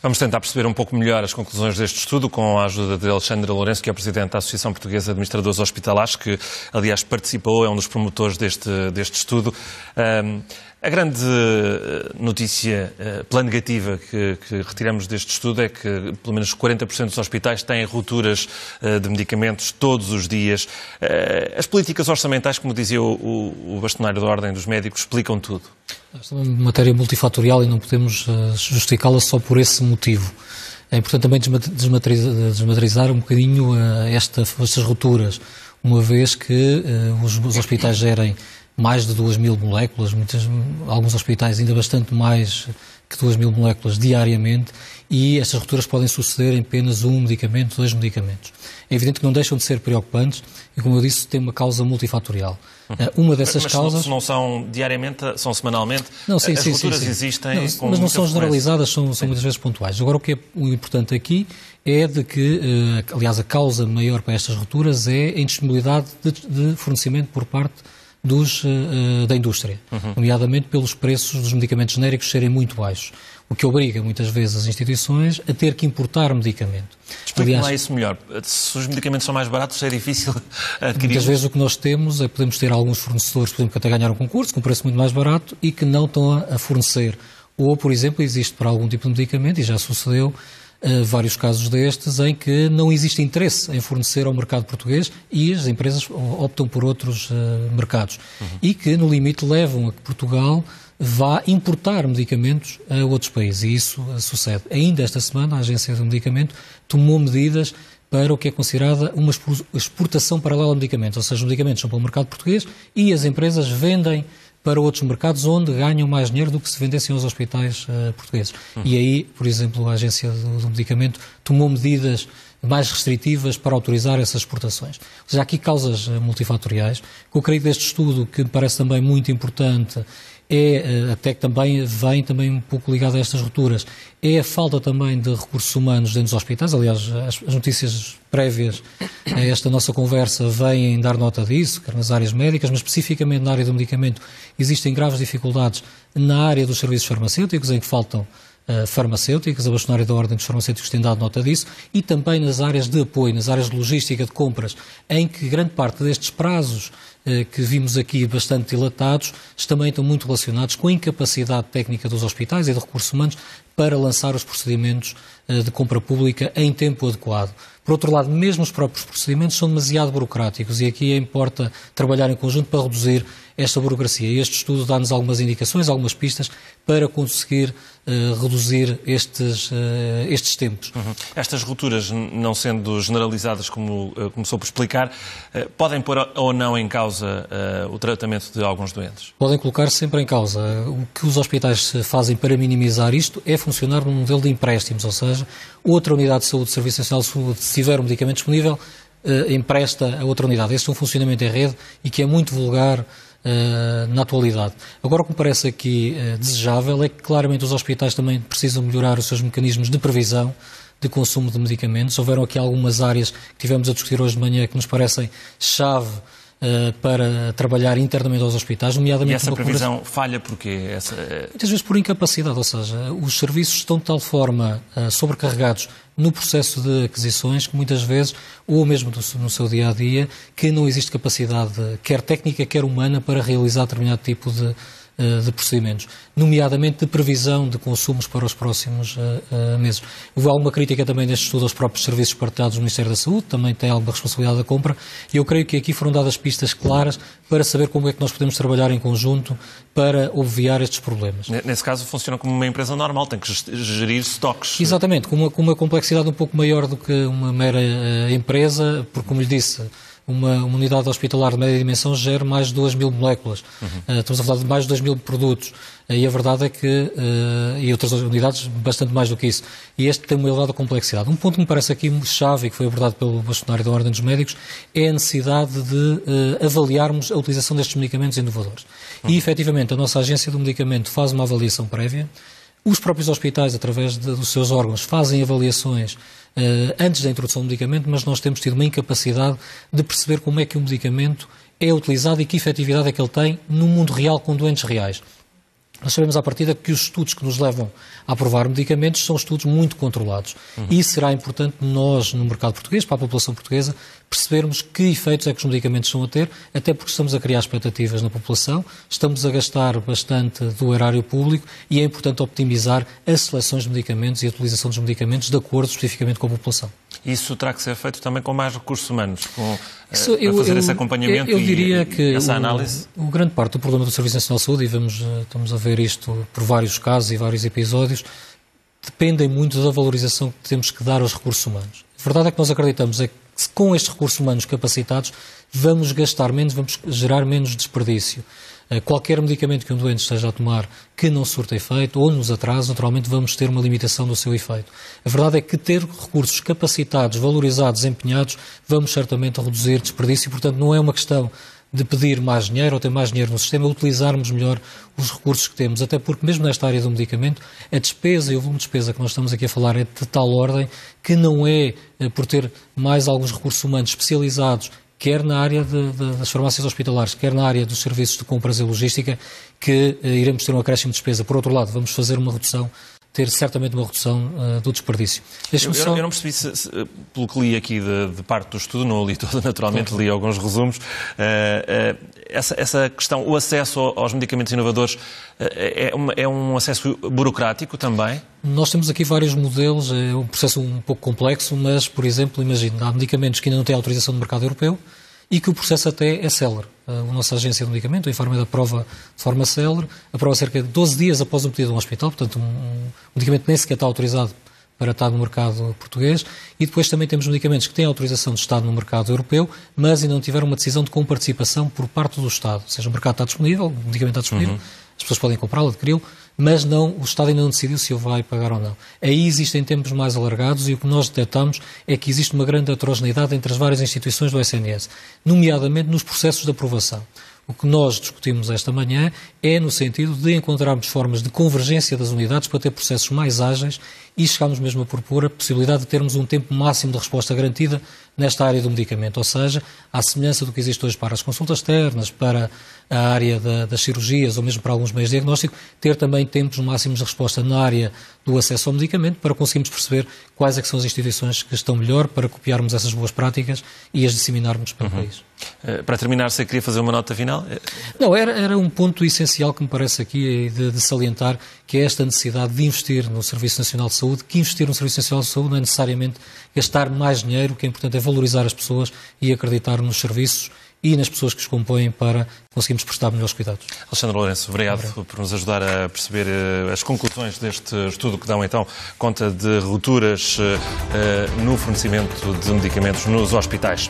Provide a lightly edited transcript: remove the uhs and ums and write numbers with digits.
Vamos tentar perceber um pouco melhor as conclusões deste estudo com a ajuda de Alexandre Lourenço, que é o Presidente da Associação Portuguesa de Administradores Hospitalares, que, aliás, participou, é um dos promotores deste estudo. A grande notícia pela negativa que retiramos deste estudo é que pelo menos 40% dos hospitais têm rupturas de medicamentos todos os dias. As políticas orçamentais, como dizia o bastonário da Ordem dos Médicos, explicam tudo. Esta é uma matéria multifatorial e não podemos justificá-la só por esse motivo. É importante também desmaterizar um bocadinho estas rupturas, uma vez que os hospitais gerem mais de 2.000 moléculas, alguns hospitais ainda bastante mais que 2.000 moléculas diariamente, e estas rupturas podem suceder em apenas um medicamento, 2 medicamentos. É evidente que não deixam de ser preocupantes e, como eu disse, tem uma causa multifatorial. Uma dessas causas... não são diariamente, são semanalmente? Não, sim, as rupturas existem... Mas não são generalizadas, são muitas vezes pontuais. Agora, o importante aqui é de que, aliás, a causa maior para estas rupturas é a indisponibilidade de fornecimento por parte da indústria, nomeadamente pelos preços dos medicamentos genéricos serem muito baixos, o que obriga muitas vezes as instituições a ter que importar medicamento. Explique-me lá isso melhor. Se os medicamentos são mais baratos, é difícil adquirir? Muitas vezes o que nós temos é que podemos ter alguns fornecedores, por exemplo, que até ganharam um concurso com um preço muito mais barato e que não estão a fornecer. Ou, por exemplo, existe para algum tipo de medicamento, e já sucedeu, vários casos destes em que não existe interesse em fornecer ao mercado português e as empresas optam por outros mercados e que, no limite, levam a que Portugal vá importar medicamentos a outros países, e isso sucede. Ainda esta semana a Agência do Medicamento tomou medidas para o que é considerada uma exportação paralela ao medicamento, ou seja, os medicamentos são para o mercado português e as empresas vendem para outros mercados onde ganham mais dinheiro do que se vendessem aos hospitais portugueses. E aí, por exemplo, a Agência do Medicamento tomou medidas mais restritivas para autorizar essas exportações. Ou seja, há aqui causas multifatoriais. O que eu creio deste estudo, que me parece também muito importante, até que também vem também um pouco ligado a estas rupturas, é a falta também de recursos humanos dentro dos hospitais. Aliás, as notícias prévias a esta nossa conversa vêm dar nota disso, quer nas áreas médicas, mas especificamente na área do medicamento existem graves dificuldades na área dos serviços farmacêuticos, em que faltam farmacêuticos, a bastonária da Ordem dos Farmacêuticos tem dado nota disso, e também nas áreas de apoio, nas áreas de logística, de compras, em que grande parte destes prazos que vimos aqui bastante dilatados também estão muito relacionados com a incapacidade técnica dos hospitais e de recursos humanos para lançar os procedimentos de compra pública em tempo adequado. Por outro lado, mesmo os próprios procedimentos são demasiado burocráticos e aqui importa trabalhar em conjunto para reduzir esta burocracia. E este estudo dá-nos algumas indicações, algumas pistas para conseguir reduzir estes tempos. Estas rupturas, não sendo generalizadas como começou por explicar, podem pôr ou não em causa o tratamento de alguns doentes? Podem colocar sempre em causa. O que os hospitais fazem para minimizar isto é funcionar num modelo de empréstimos, ou seja, outra unidade de saúde, Serviço Nacional de Saúde, se tiver um medicamento disponível, empresta a outra unidade. Este é um funcionamento em rede e que é muito vulgar na atualidade. Agora, o que me parece aqui desejável é que claramente os hospitais também precisam melhorar os seus mecanismos de previsão de consumo de medicamentos. Houveram aqui algumas áreas que tivemos a discutir hoje de manhã que nos parecem chave para trabalhar internamente aos hospitais, nomeadamente... E essa previsão falha porquê? Muitas vezes por incapacidade, ou seja, os serviços estão de tal forma sobrecarregados no processo de aquisições que muitas vezes, ou mesmo no seu dia-a-dia, que não existe capacidade, quer técnica, quer humana, para realizar determinado tipo de procedimentos, nomeadamente de previsão de consumos para os próximos meses. Houve alguma crítica também neste estudo aos próprios serviços partilhados do Ministério da Saúde, também tem alguma responsabilidade da compra, e eu creio que aqui foram dadas pistas claras para saber como é que nós podemos trabalhar em conjunto para obviar estes problemas. Nesse caso funciona como uma empresa normal, tem que gerir estoques. Exatamente, com uma complexidade um pouco maior do que uma mera empresa, porque, como lhe disse, uma unidade hospitalar de média dimensão gera mais de 2.000 moléculas. Estamos a falar de mais de 2.000 produtos. E a verdade é que... e outras unidades bastante mais do que isso. E este tem uma elevada complexidade. Um ponto que me parece aqui chave, e que foi abordado pelo bastonário da Ordem dos Médicos, é a necessidade de avaliarmos a utilização destes medicamentos inovadores. E, efetivamente, a nossa Agência do Medicamento faz uma avaliação prévia. Os próprios hospitais, através dos seus órgãos, fazem avaliações antes da introdução do medicamento, mas nós temos tido uma incapacidade de perceber como é que o medicamento é utilizado e que efetividade é que ele tem no mundo real com doentes reais. Nós sabemos à partida que os estudos que nos levam a aprovar medicamentos são estudos muito controlados. E será importante nós, no mercado português, para a população portuguesa, percebermos que efeitos é que os medicamentos estão a ter, até porque estamos a criar expectativas na população, estamos a gastar bastante do erário público e é importante optimizar as seleções de medicamentos e a utilização dos medicamentos de acordo especificamente com a população. Isso terá que ser feito também com mais recursos humanos, para fazer esse acompanhamento e essa análise? O grande parte do problema do Serviço Nacional de Saúde, e estamos a ver isto por vários casos e vários episódios, dependem muito da valorização que temos que dar aos recursos humanos. A verdade é que nós acreditamos é que com estes recursos humanos capacitados vamos gastar menos, vamos gerar menos desperdício. Qualquer medicamento que um doente esteja a tomar que não surta efeito ou nos atrasa, naturalmente vamos ter uma limitação do seu efeito. A verdade é que ter recursos capacitados, valorizados, empenhados, vamos certamente reduzir desperdício e, portanto, não é uma questão de pedir mais dinheiro ou ter mais dinheiro no sistema, é utilizarmos melhor os recursos que temos, até porque mesmo nesta área do medicamento, a despesa e o volume de despesa que nós estamos aqui a falar é de tal ordem que não é por ter mais alguns recursos humanos especializados, quer na área das farmácias hospitalares, quer na área dos serviços de compras e logística, que iremos ter um acréscimo de despesa. Por outro lado, vamos fazer uma redução, ter certamente uma redução do desperdício. Eu não percebi, pelo que li aqui de parte do estudo, não o li todo, naturalmente, li alguns resumos, essa questão, o acesso aos medicamentos inovadores é um acesso burocrático também? Nós temos aqui vários modelos, é um processo um pouco complexo, mas, por exemplo, imagine, há medicamentos que ainda não têm autorização do mercado europeu e que o processo até é célere. A nossa agência de medicamento, a Infarmed, aprova de forma célere, aprova cerca de 12 dias após o pedido de um hospital, portanto, um medicamento nem sequer está autorizado para estar no mercado português, e depois também temos medicamentos que têm autorização de Estado no mercado europeu, mas ainda não tiveram uma decisão de comparticipação por parte do Estado. Ou seja, o mercado está disponível, o medicamento está disponível, as pessoas podem comprá-lo, adquiri-lo, mas não, o Estado ainda não decidiu se o vai pagar ou não. Aí existem tempos mais alargados e o que nós detectamos é que existe uma grande heterogeneidade entre as várias instituições do SNS, nomeadamente nos processos de aprovação. O que nós discutimos esta manhã é no sentido de encontrarmos formas de convergência das unidades para ter processos mais ágeis e chegarmos mesmo a propor a possibilidade de termos um tempo máximo de resposta garantida nesta área do medicamento, ou seja, à semelhança do que existe hoje para as consultas externas, para a área das cirurgias ou mesmo para alguns meios de diagnóstico, ter também tempos máximos de resposta na área do acesso ao medicamento para conseguirmos perceber quais é que são as instituições que estão melhor para copiarmos essas boas práticas e as disseminarmos pelo país. Para terminar, você queria fazer uma nota final? Não, era um ponto essencial que me parece aqui de salientar, que é esta necessidade de investir no Serviço Nacional de Saúde, que investir no Serviço Nacional de Saúde não é necessariamente gastar mais dinheiro, o que é importante é valorizar as pessoas e acreditar nos serviços e nas pessoas que os compõem para conseguirmos prestar melhores cuidados. Alexandre Lourenço, obrigado por nos ajudar a perceber as conclusões deste estudo que dão então conta de rupturas no fornecimento de medicamentos nos hospitais.